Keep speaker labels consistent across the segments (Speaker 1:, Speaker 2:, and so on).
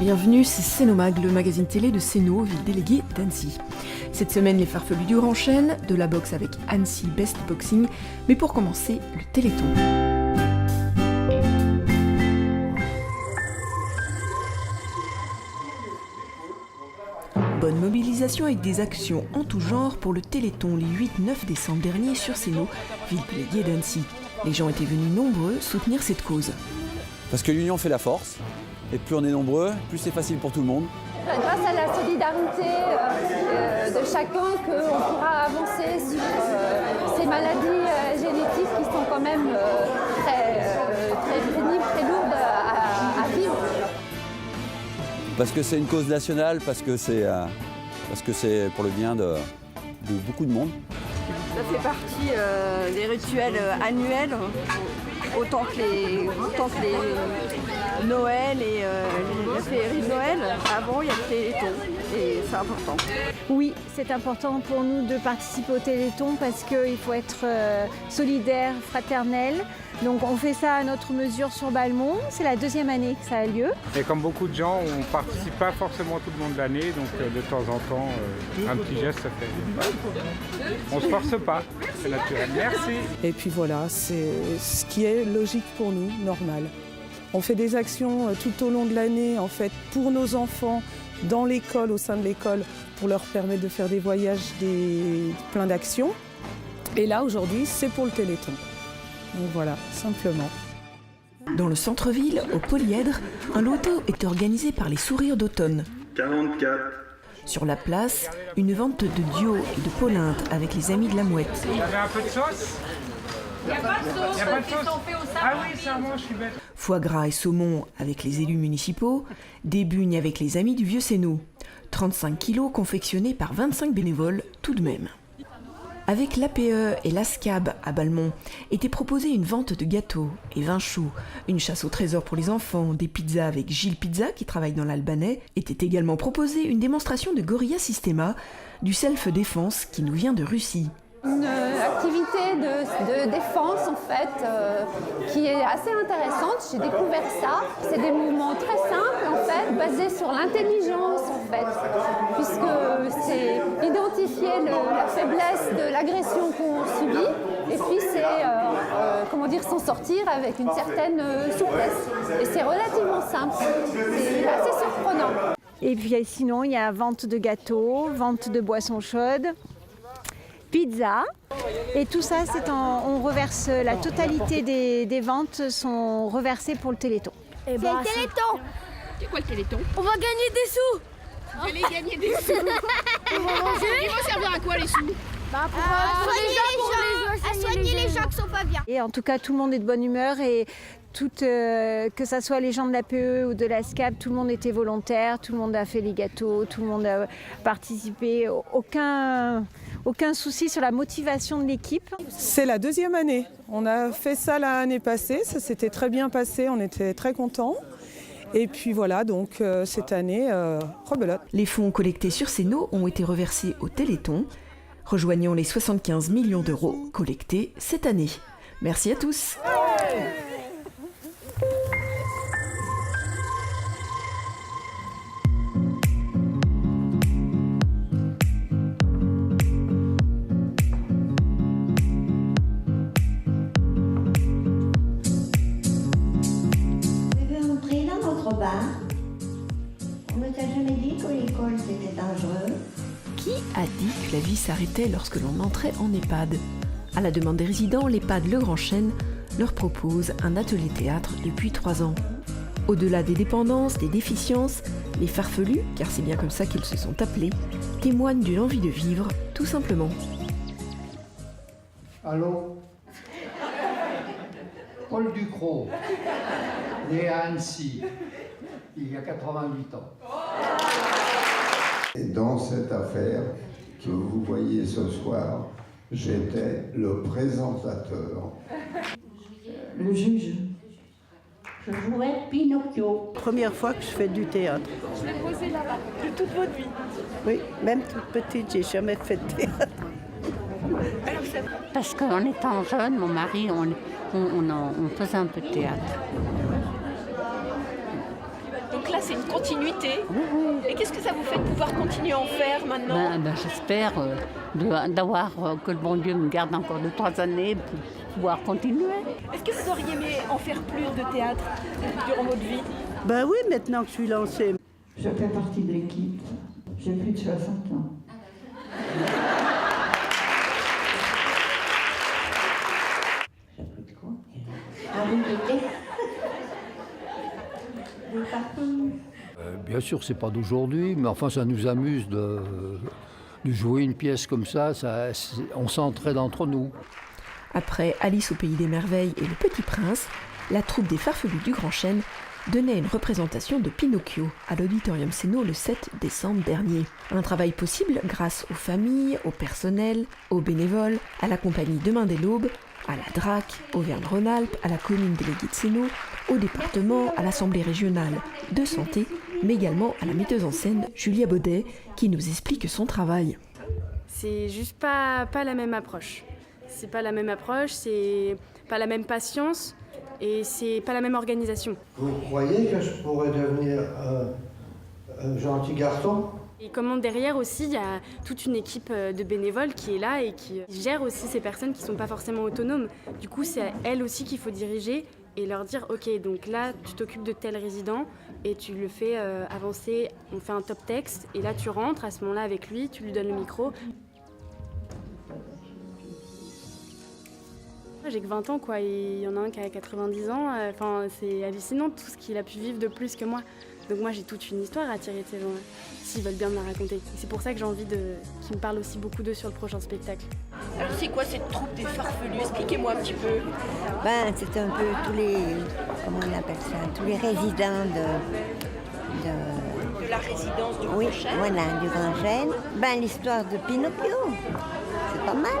Speaker 1: bienvenue, c'est Cénomag, le magazine télé de Céno, ville déléguée d'Annecy. Cette semaine, les farfelus du Grand Chêne, de la boxe avec Annecy Best Boxing, mais pour commencer, le Téléthon. Bonne mobilisation avec des actions en tout genre pour le Téléthon les 8-9 décembre dernier sur Céno, ville déléguée d'Annecy. Les gens étaient venus nombreux soutenir cette cause.
Speaker 2: Parce que l'union fait la force, et plus on est nombreux, plus c'est facile pour tout le monde.
Speaker 3: Grâce à la solidarité de chacun qu'on pourra avancer sur ces maladies génétiques qui sont quand même très pénibles, très lourdes à vivre.
Speaker 2: Parce que c'est une cause nationale, parce que c'est pour le bien de beaucoup de monde.
Speaker 4: Ça fait partie des rituels annuels, autant que les Noël et les féeries de Noël. Avant, il y a le Téléthon et c'est important.
Speaker 5: Oui, c'est important pour nous de participer au Téléthon parce qu'il faut être solidaire, fraternel. Donc on fait ça à notre mesure sur Balmont. C'est la deuxième année que ça a lieu.
Speaker 6: Et comme beaucoup de gens, on ne participe pas forcément tout le long de l'année, donc de temps en temps, un petit geste, ça fait. On ne se force pas, c'est naturel. Merci.
Speaker 7: Et puis voilà, c'est ce qui est logique pour nous, normal. On fait des actions tout au long de l'année, en fait, pour nos enfants, dans l'école, au sein de l'école, pour leur permettre de faire des voyages, plein d'actions. Et là, aujourd'hui, c'est pour le Téléthon. Donc voilà, simplement.
Speaker 1: Dans le centre-ville, au Polyèdre, un loto est organisé par les Sourires d'automne.
Speaker 8: 44.
Speaker 1: Sur la place, une vente de duo et de polyntes avec les Amis de la Mouette.
Speaker 6: Vous avez un peu de sauce ? Il n'y a pas de sauce. Ah oui, ça mange, je suis bête.
Speaker 1: Foie gras et saumon avec les élus municipaux, des bugnes avec les Amis du Vieux-Céno. 35 kilos confectionnés par 25 bénévoles tout de même. Avec l'APE et l'ASCAB à Balmont, était proposée une vente de gâteaux et vin chaud, une chasse au trésor pour les enfants, des pizzas avec Gilles Pizza qui travaille dans l'Albanais, était également proposée une démonstration de Gorilla Systema, du self-défense qui nous vient de Russie.
Speaker 3: Une activité de défense en fait qui est assez intéressante. J'ai découvert ça. C'est des mouvements très simples en fait, basés sur l'intelligence en fait, puisque c'est identifier la faiblesse de l'agression qu'on subit et puis c'est s'en sortir avec une certaine souplesse. Et c'est relativement simple. C'est assez surprenant.
Speaker 5: Et puis sinon, il y a vente de gâteaux, vente de boissons chaudes, pizza. Et tout ça, on reverse la totalité des ventes sont reversées pour le Téléthon.
Speaker 9: C'est le Téléthon.
Speaker 10: C'est quoi le Téléthon?
Speaker 9: On va gagner des sous.
Speaker 10: Vous allez gagner des sous. Ils vont servir à quoi les sous?
Speaker 9: Pour soigner les gens qui sont pas bien.
Speaker 5: Et en tout cas, tout le monde est de bonne humeur et que ça soit les gens de l'APE ou de la SCAB, tout le monde était volontaire, tout le monde a fait les gâteaux, tout le monde a participé. Aucun souci sur la motivation de l'équipe.
Speaker 7: C'est la deuxième année. On a fait ça l'année passée, ça s'était très bien passé, on était très contents. Et puis voilà, donc cette année, rebelote.
Speaker 1: Les fonds collectés sur Céno ont été reversés au Téléthon, rejoignant les 75 millions d'euros collectés cette année. Merci à tous.
Speaker 11: On ne t'a jamais dit que l'école c'était dangereux?
Speaker 1: Qui a dit que la vie s'arrêtait lorsque l'on entrait en EHPAD? À la demande des résidents, l'EHPAD Le Grand Chêne leur propose un atelier théâtre depuis 3 ans. Au-delà des dépendances, des déficiences, les farfelus, car c'est bien comme ça qu'ils se sont appelés, témoignent d'une envie de vivre, tout simplement.
Speaker 12: Allô? Paul Ducrot, né à Annecy, il y a 88 ans.
Speaker 13: Et dans cette affaire que vous voyez ce soir, j'étais le présentateur.
Speaker 11: Le juge. Je jouais Pinocchio.
Speaker 14: Première fois que je fais du théâtre.
Speaker 10: Je l'ai posé là-bas, de toute votre vie.
Speaker 14: Oui, même toute petite, j'ai jamais fait de théâtre.
Speaker 15: Parce qu'en étant jeune, mon mari, on faisait un peu de théâtre.
Speaker 10: Donc là, c'est une continuité. Et qu'est-ce que ça vous fait de pouvoir continuer à en faire maintenant?
Speaker 15: J'espère d'avoir que le bon Dieu me garde encore 2-3 années pour pouvoir continuer.
Speaker 10: Est-ce que vous auriez aimé en faire plus de théâtre durant votre vie?
Speaker 14: Ben oui, maintenant que je suis lancée.
Speaker 11: Je fais partie de l'équipe. J'ai plus de 60 ans. J'ai plus de quoi?
Speaker 12: Bien sûr, c'est pas d'aujourd'hui, mais enfin, ça nous amuse de jouer une pièce comme ça, on s'entraide entre nous.
Speaker 1: Après Alice au pays des merveilles et Le Petit Prince, la troupe des Farfelus du Grand Chêne donnait une représentation de Pinocchio à l'Auditorium Céno le 7 décembre dernier. Un travail possible grâce aux familles, au personnel, aux bénévoles, à la compagnie Demain dès l'Aube, à la DRAC, Auvergne-Rhône-Alpes, à la commune déléguée de Céno, au département, à l'Assemblée régionale de santé, mais également à la metteuse en scène Julia Baudet, qui nous explique son travail.
Speaker 8: C'est juste pas la même approche. C'est pas la même approche, c'est pas la même patience et c'est pas la même organisation.
Speaker 16: Vous croyez que je pourrais devenir un gentil garçon?
Speaker 8: Et comment derrière aussi, il y a toute une équipe de bénévoles qui est là et qui gère aussi ces personnes qui ne sont pas forcément autonomes. Du coup, c'est à elles aussi qu'il faut diriger et leur dire « Ok, donc là, tu t'occupes de tel résident et tu le fais avancer, on fait un top texte et là, tu rentres à ce moment-là avec lui, tu lui donnes le micro. » J'ai que 20 ans, quoi, et il y en a un qui a 90 ans. Enfin, c'est hallucinant tout ce qu'il a pu vivre de plus que moi. Donc moi, j'ai toute une histoire à tirer de ces gens-là, s'ils veulent bien me la raconter. Et c'est pour ça que j'ai envie qu'ils me parlent aussi beaucoup d'eux sur le prochain spectacle.
Speaker 10: Alors c'est quoi cette troupe des Farfelus? Expliquez-moi un petit peu.
Speaker 11: C'est un peu tous les, comment on appelle ça, tous les résidents
Speaker 10: De la résidence du
Speaker 11: oui,
Speaker 10: Grand Chêne.
Speaker 11: Voilà, du Grand Chêne. L'histoire de Pinocchio, c'est pas mal.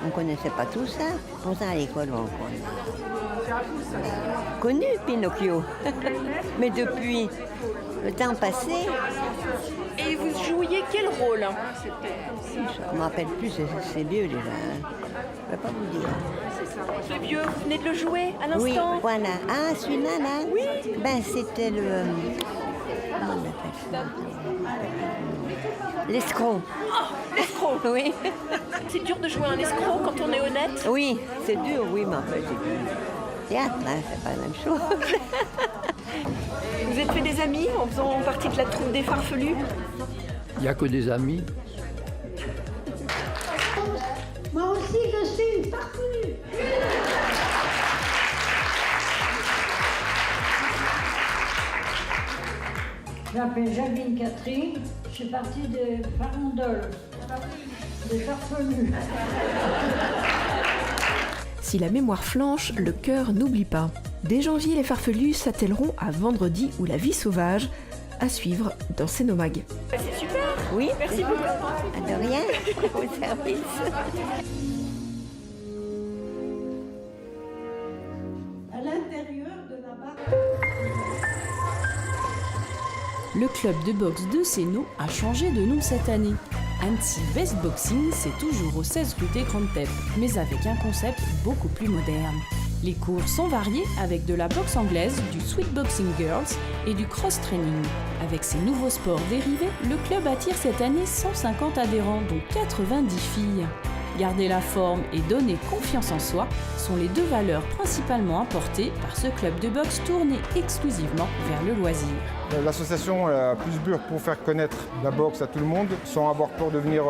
Speaker 11: On ne connaissait pas tout ça. Pourtant à l'école, on connu Pinocchio. Mais depuis le temps passé...
Speaker 10: Et vous jouiez quel rôle?
Speaker 11: Je ne me rappelle plus, c'est vieux déjà. Je ne vais pas vous dire.
Speaker 10: Le vieux, vous venez de le jouer à l'instant?
Speaker 11: Oui, voilà. Ah, celui-là, là?
Speaker 10: Oui.
Speaker 11: C'était le... Comment on appelle ça? L'escroc.
Speaker 10: Oh, l'escroc.
Speaker 11: Oui.
Speaker 10: C'est dur de jouer un escroc quand on est honnête?
Speaker 11: Oui, c'est dur, oui, mais en fait, c'est du théâtre, hein, c'est pas la même chose.
Speaker 10: Vous êtes fait des amis en faisant partie de la troupe des Farfelus?
Speaker 12: Il n'y a que des amis.
Speaker 9: Moi aussi, je suis une farfelue.
Speaker 17: Je m'appelle Jacqueline Catherine, je suis partie des Farandoles, des Farfelus.
Speaker 1: Si la mémoire flanche, le cœur n'oublie pas. Dès janvier, les Farfelus s'attelleront à Vendredi ou la vie sauvage, à suivre dans Cénomag.
Speaker 10: C'est super.
Speaker 11: Oui,
Speaker 10: merci beaucoup.
Speaker 11: De rien, au service.
Speaker 17: À l'intérieur de la barre.
Speaker 18: Le club de boxe de Céno a changé de nom cette année. Annecy Best Boxing, c'est toujours au 16 rue des Grandes Têtes, mais avec un concept beaucoup plus moderne. Les cours sont variés avec de la boxe anglaise, du Sweet Boxing Girls et du cross-training. Avec ces nouveaux sports dérivés, le club attire cette année 150 adhérents, dont 90 filles. Garder la forme et donner confiance en soi sont les deux valeurs principalement apportées par ce club de boxe tourné exclusivement vers le loisir.
Speaker 19: L'association a plus dur pour faire connaître la boxe à tout le monde sans avoir peur de venir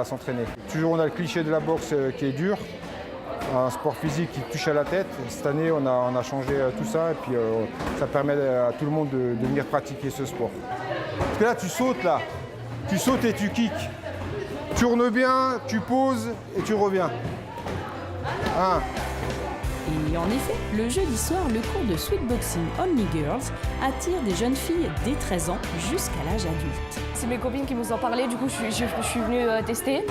Speaker 19: s'entraîner. Toujours on a le cliché de la boxe qui est dur, un sport physique qui touche à la tête. Cette année on a changé tout ça et puis ça permet à tout le monde de venir pratiquer ce sport. Parce que là tu sautes et tu kicks. Tu tournes bien, tu poses et tu reviens. Hein.
Speaker 18: Et en effet, le jeudi soir, le cours de Sweet Boxing Only Girls attire des jeunes filles dès 13 ans jusqu'à l'âge adulte.
Speaker 20: C'est mes copines qui nous en parlaient, du coup je suis venue tester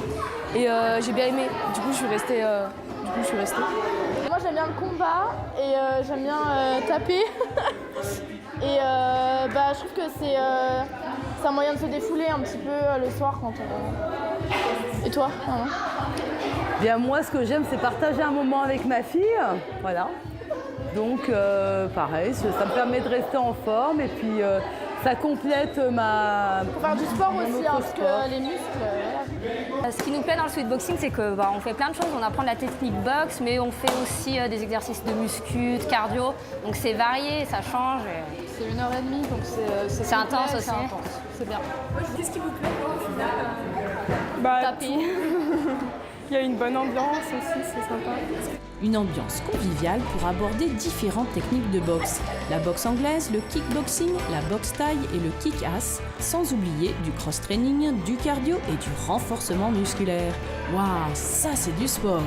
Speaker 20: et j'ai bien aimé, du coup je suis restée.
Speaker 21: Moi j'aime bien le combat et j'aime bien taper et je trouve que c'est un moyen de se défouler un petit peu le soir quand on... Et toi?
Speaker 22: Bien, moi, ce que j'aime, c'est partager un moment avec ma fille, voilà. Donc, pareil, ça me permet de rester en forme et puis ça complète ma...
Speaker 21: Pour faire du sport aussi, parce que les muscles... Voilà.
Speaker 2: Ce qui nous plaît dans le sweetboxing, c'est que on fait plein de choses. On apprend de la technique boxe, mais on fait aussi des exercices de muscu, de cardio. Donc c'est varié, ça change.
Speaker 21: C'est 1h30, donc
Speaker 2: c'est intense aussi.
Speaker 21: C'est bien.
Speaker 10: Qu'est-ce qui vous plaît au final
Speaker 21: Taper. Il y a une bonne ambiance aussi, c'est sympa.
Speaker 18: Une ambiance conviviale pour aborder différentes techniques de boxe. La boxe anglaise, le kickboxing, la boxe thaï et le kick-ass, sans oublier du cross-training, du cardio et du renforcement musculaire. Waouh, ça c'est du sport!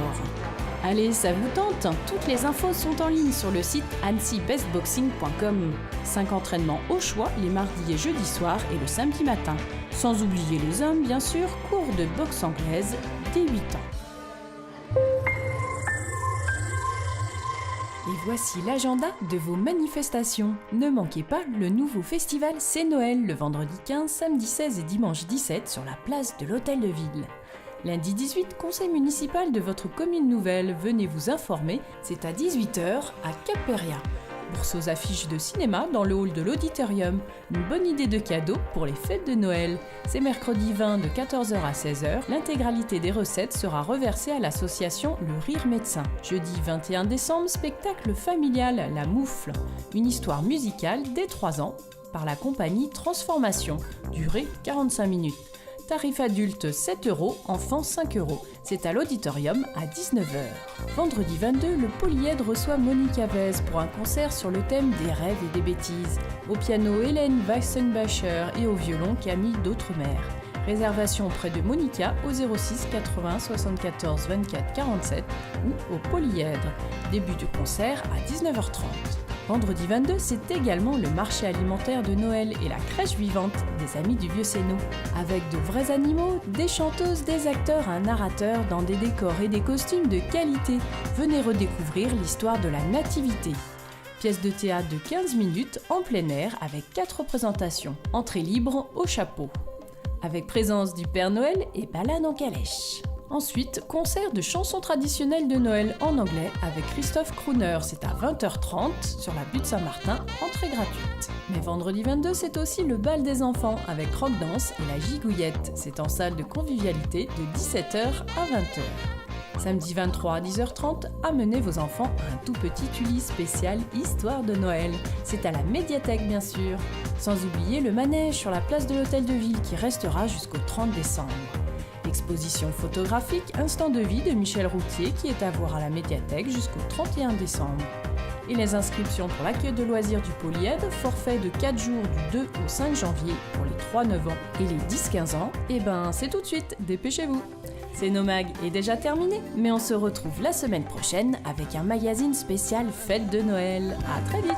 Speaker 18: Allez, ça vous tente? Toutes les infos sont en ligne sur le site ancybestboxing.com. 5 entraînements au choix les mardis et jeudis soirs et le samedi matin. Sans oublier les hommes, bien sûr, cours de boxe anglaise dès 8 ans. Et voici l'agenda de vos manifestations. Ne manquez pas le nouveau festival C'est Noël le vendredi 15, samedi 16 et dimanche 17 sur la place de l'Hôtel de Ville. Lundi 18, conseil municipal de votre commune nouvelle, venez vous informer, c'est à 18h à Cap-Péria. Bourse aux affiches de cinéma dans le hall de l'auditorium, une bonne idée de cadeau pour les fêtes de Noël. C'est mercredi 20 de 14h à 16h, l'intégralité des recettes sera reversée à l'association Le Rire Médecin. Jeudi 21 décembre, spectacle familial La Moufle, une histoire musicale dès 3 ans par la compagnie Transformation, durée 45 minutes. Tarif adulte 7 €, enfant 5 €. C'est à l'auditorium à 19h. Vendredi 22, le Polyèdre reçoit Monique Avez pour un concert sur le thème des rêves et des bêtises. Au piano, Hélène Weissenbacher et au violon, Camille d'Outremer. Réservation auprès de Monica au 06 80 74 24 47 ou au Polyèdre. Début du concert à 19h30. Vendredi 22, c'est également le marché alimentaire de Noël et la crèche vivante des Amis du Vieux-Sénot. Avec de vrais animaux, des chanteuses, des acteurs, un narrateur dans des décors et des costumes de qualité. Venez redécouvrir l'histoire de la nativité. Pièce de théâtre de 15 minutes en plein air avec 4 représentations. Entrée libre au chapeau. Avec présence du Père Noël et balade en calèche. Ensuite, concert de chansons traditionnelles de Noël en anglais avec Christophe Crooner, c'est à 20h30 sur la butte Saint-Martin, entrée gratuite. Mais vendredi 22, c'est aussi le bal des enfants avec rock dance et la gigouillette, c'est en salle de convivialité de 17h à 20h. Samedi 23 à 10h30, amenez vos enfants à un tout petit Uli spécial Histoire de Noël. C'est à la médiathèque bien sûr. Sans oublier le manège sur la place de l'Hôtel de Ville qui restera jusqu'au 30 décembre. Exposition photographique Instant de vie de Michel Routier qui est à voir à la médiathèque jusqu'au 31 décembre. Et les inscriptions pour l'accueil de loisirs du Polyèdre, forfait de 4 jours du 2 au 5 janvier pour les 3-9 ans et les 10-15 ans, et ben c'est tout de suite, dépêchez-vous. C'est Nomag est déjà terminé, mais on se retrouve la semaine prochaine avec un magazine spécial Fête de Noël. À très vite.